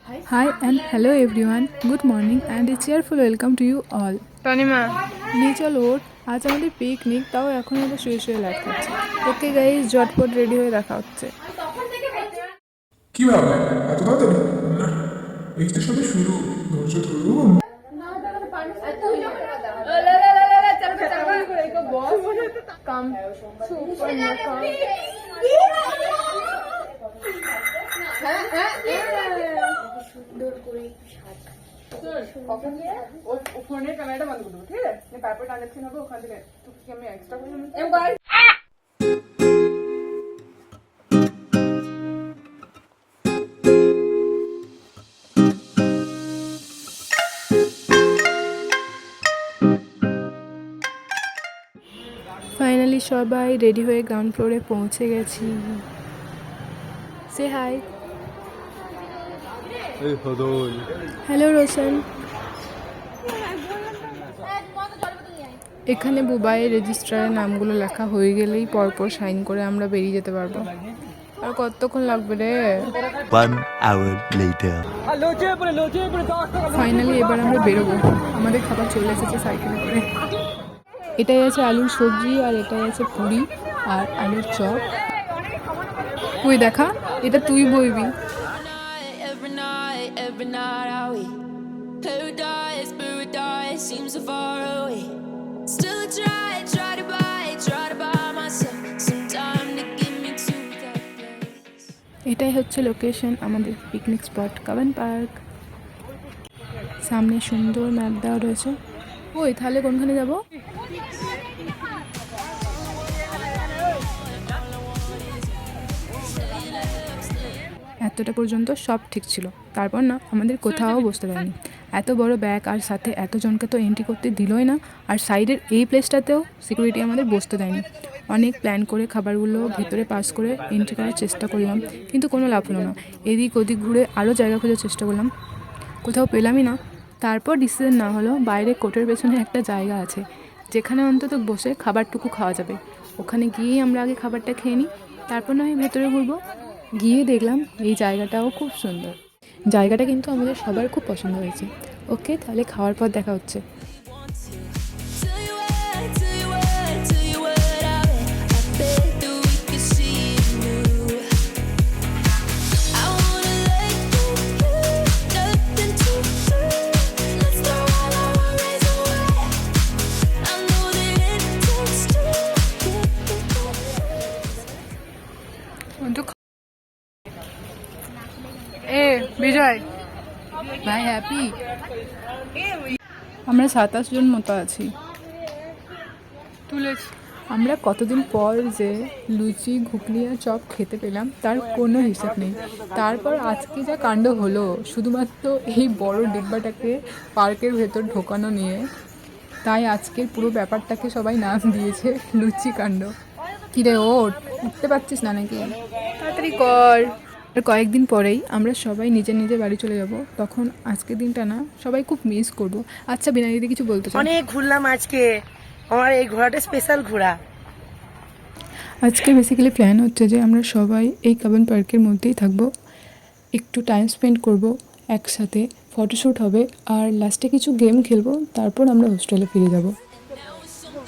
Hi and hello everyone. Good morning and a cheerful welcome to you all. Tanima নিয়ে চলো ওঠ, আজ আমাদের পিকনিক, তাও এখন আমরা শুয়ে শুয়ে লাইট খাচ্ছি। ওকে গাইস, ঝটপট রেডি হয়ে দেখা হচ্ছে। কি ভাবে এত তাড়াতাড়ি? না, এই তো সবে শুরু, ধৈর্য ধরুন। ফোনের ক্যামেরাটা বন্ধ করে দেবো, ঠিক আছে? তারপর ট্রানজাকশন হবে ওখান থেকে। কি আমি এক্সট্রা করে ফাইনালি সবাই রেডি হয়ে গ্রাউন্ড ফ্লোরে পৌঁছে গেছি। সে হাই। হ্যালো রোশন। এখানে বুবাইয়ের রেজিস্ট্রারের নামগুলো লেখা হয়ে গেলেই পরপর সাইন করে আমরা বেরিয়ে যেতে পারবো। আর কতক্ষণ লাগবে রে? 1 hour later. ফাইনালি এবার আমরা বেরোবো। আমাদের খাবার চলে এসেছে সাইকেলে করে। এটাই আছে আলুর সবজি, আর এটাই আছে পুরি আর আলুর চপ। ওই দেখা, এটা তুই বইবি। Every night are we paradise, paradise seems so far away. Still I try to buy myself some time to get me to that place. এটাই হচ্ছে লোকেশন আমাদের পিকনিক স্পট কাবেন পার্ক। সামনে সুন্দর ম্যাপ দেওয়া রয়েছে। ওই তাহলে কোনখানে যাব? এতটা পর্যন্ত সব ঠিক ছিল, তারপর না আমাদের কোথাও বসতে দেয়নি। এত বড় ব্যাগ আর সাথে এতজনকে তো এন্ট্রি করতে দিলই না। আর সাইডের এই প্লেসটাতেও সিকিউরিটি আমাদের বসতে দেয়নি। অনেক প্ল্যান করে খাবারগুলো ভেতরে পাস করে এন্ট্রি করার চেষ্টা করলাম, কিন্তু কোনো লাভ হলো না। এদিক ওদিক ঘুরে আরও জায়গা খোঁজার চেষ্টা করলাম, কোথাও পেলামই না। তারপর ডিসিশন না হলো, বাইরে কোর্টের পেছনে একটা জায়গা আছে যেখানে অন্তত বসে খাবারটুকু খাওয়া যাবে। ওখানে গিয়েই আমরা আগে খাবারটা খেয়ে নিই, তারপর না হয় ভেতরে ঘুরবো। গিয়ে দেখলাম এই জায়গাটাও খুব সুন্দর। জায়গাটা কিন্তু আমাদের সবার খুব পছন্দ হয়েছে। ওকে, তাহলে খাওয়ার পর দেখা হচ্ছে। Tell you what, I bet that we could see it new. I wanna let you nothing to lose. Let's throw all our worries away. I know that it takes two. এ বিজয় ভাই, হ্যাপি? আমরা 27 জন মতো আছি। আমরা কতদিন পর যে লুচি ঘুগনি আর chop খেতে পেলাম তার কোনো হিসাব নেই। তারপর আজকে যা কাণ্ড হলো, শুধুমাত্র এই বড় ডিব্বাটাকে পার্কের ভেতর ঢোকানো নিয়ে, তাই আজকের পুরো ব্যাপারটাকে সবাই নাম দিয়েছে লুচি কাণ্ড। কিরে ওঠ, উঠতে পারছিস না নাকি? তাড়াতাড়ি কর। আর কয়েকদিন পরেই আমরা সবাই নিজের নিজের বাড়ি চলে যাব। তখন আজকের দিনটা না সবাই খুব মিস করব। আচ্ছা বিনা দিদি কিছু বলতে চাই? অনেক ঘুরলাম আজকে, আমার এই ঘোরাটা স্পেশাল ঘোরা। আজকে বেসিক্যালি প্ল্যান হচ্ছে যে আমরা সবাই এই কাবেন পার্কের মধ্যেই থাকবো, একটু টাইম স্পেন্ড করব একসাথে, ফটোশ্যুট হবে, আর লাস্টে কিছু গেম খেলবো, তারপর আমরা হোস্টেলে ফিরে যাব।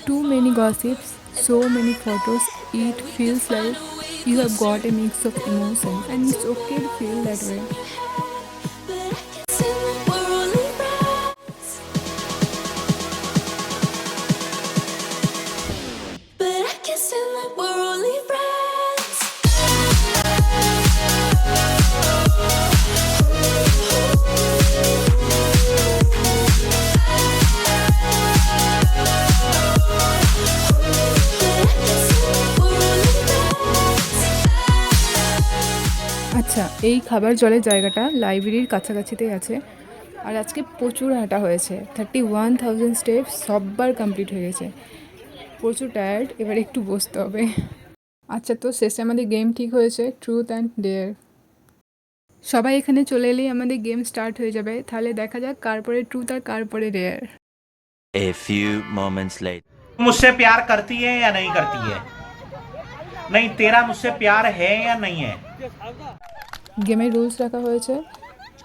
Too many gossips, so many photos, it feels like you have got a mix of emotions and it's okay to feel that way. But I can sing like we're only friends. আচ্ছা, এই খাবার জলের জায়গাটা লাইব্রেরির কাছাকাছিতেই আছে। আর আজকে প্রচুর হাঁটা হয়েছে, 31,000 স্টেপস সববার কমপ্লিট হয়ে গেছে। প্রচুর টায়ার্ড, এবার একটু বসতে হবে। আচ্ছা, তো শেষে আমাদের গেম ঠিক হয়েছে, ট্রুথ অ্যান্ড ডেয়ার। সবাই এখানে চলে এলেই আমাদের গেম স্টার্ট হয়ে যাবে। তাহলে দেখা যাক কার পরে ট্রুথ আর কার পরে dare. A few moments later. मुझसे प्यार करती है या नहीं करती है? नहीं, तेरा मुझसे प्यार है या नहीं है? গেমের রুলস রাখা হয়েছে,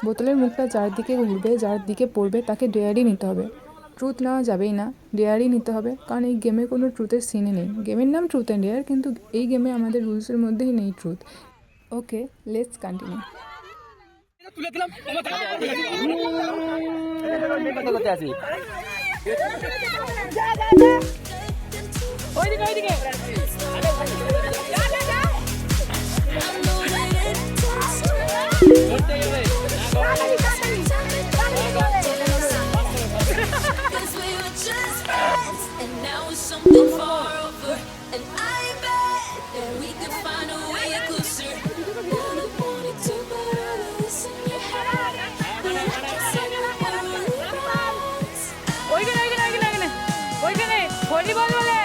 বোতলের মুখটা যার দিকে ঘুরবে, যার দিকে পড়বে তাকে ডেয়ারই নিতে হবে। ট্রুথ নেওয়া যাবেই না, ডেয়ারই নিতে হবে, কারণ এই গেমে কোনো ট্রুথের সিনে নেই। গেমের নাম ট্রুথ অ্যান্ড ডেয়ার, কিন্তু এই গেমে আমাদের রুলসের মধ্যেই নেই truth. Okay, let's continue. Cause we were just friends, and now it's something far over. And I bet that we could find a way closer. Wanted to, but all of this in your head. But I can't say that we're really friends. ওইখানে volleyball বলে,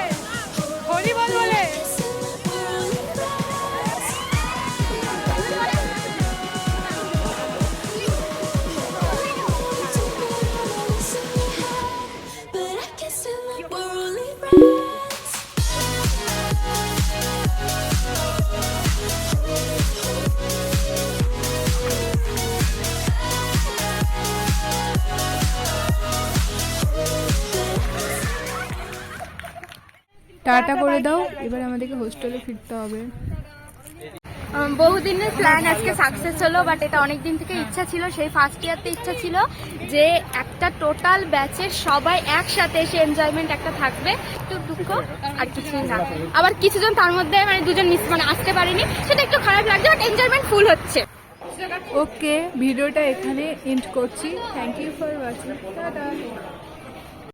volleyball বলে। But I can't say that we're only friends. Tata করে দাও, এবার আমাদেরকে হোস্টেলে ফিরতে হবে। বহুদিনের প্ল্যান আজকে সাকসেস হলো, বাট এটা অনেক দিন থেকে ইচ্ছা ছিল। সেই ফার্স্ট ইয়ারতে ইচ্ছা ছিল যে একটা টোটাল ব্যাচের সবাই একসাথে এসে এনজয়মেন্ট একটা থাকবে, একটু দুঃখ আর কিছুই না। আবার কিছুজন তার মধ্যে মানে দুজন মিস মানে আসতে পারিনি, সেটা একটু খারাপ লাগছে, বাট এনজয়মেন্ট ফুল হচ্ছে। ওকে, ভিডিওটা এখানে এন্ড করছি। Thank you for watching. Tata.